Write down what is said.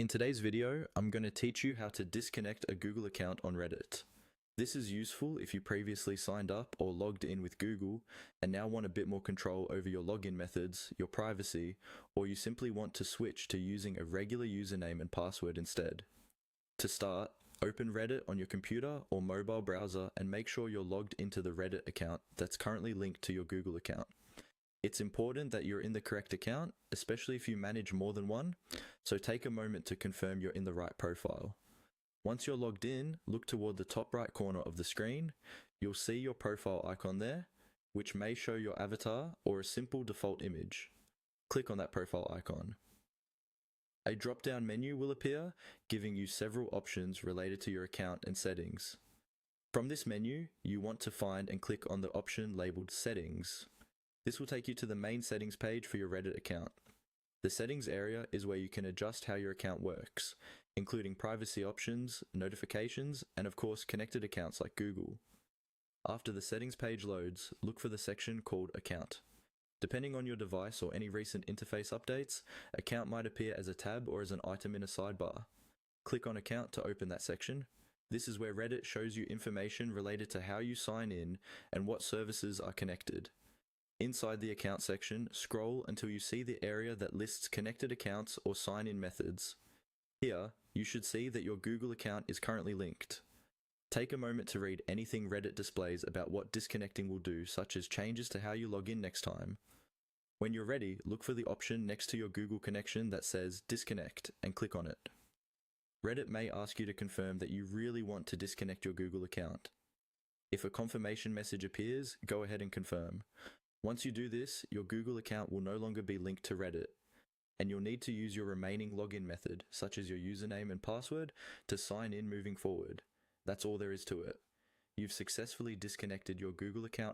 In today's video, I'm going to teach you how to disconnect a Google account on Reddit. This is useful if you previously signed up or logged in with Google and now want a bit more control over your login methods, your privacy, or you simply want to switch to using a regular username and password instead. To start, open Reddit on your computer or mobile browser and make sure you're logged into the Reddit account that's currently linked to your Google account. It's important that you're in the correct account, especially if you manage more than one, so take a moment to confirm you're in the right profile. Once you're logged in, look toward the top right corner of the screen. You'll see your profile icon there, which may show your avatar or a simple default image. Click on that profile icon. A drop-down menu will appear, giving you several options related to your account and settings. From this menu, you want to find and click on the option labeled Settings. This will take you to the main settings page for your Reddit account. The settings area is where you can adjust how your account works, including privacy options, notifications, and of course connected accounts like Google. After the settings page loads, look for the section called Account. Depending on your device or any recent interface updates, Account might appear as a tab or as an item in a sidebar. Click on Account to open that section. This is where Reddit shows you information related to how you sign in and what services are connected. Inside the account section, scroll until you see the area that lists connected accounts or sign-in methods. Here, you should see that your Google account is currently linked. Take a moment to read anything Reddit displays about what disconnecting will do, such as changes to how you log in next time. When you're ready, look for the option next to your Google connection that says Disconnect and click on it. Reddit may ask you to confirm that you really want to disconnect your Google account. If a confirmation message appears, go ahead and confirm. Once you do this, your Google account will no longer be linked to Reddit, and you'll need to use your remaining login method, such as your username and password, to sign in moving forward. That's all there is to it. You've successfully disconnected your Google account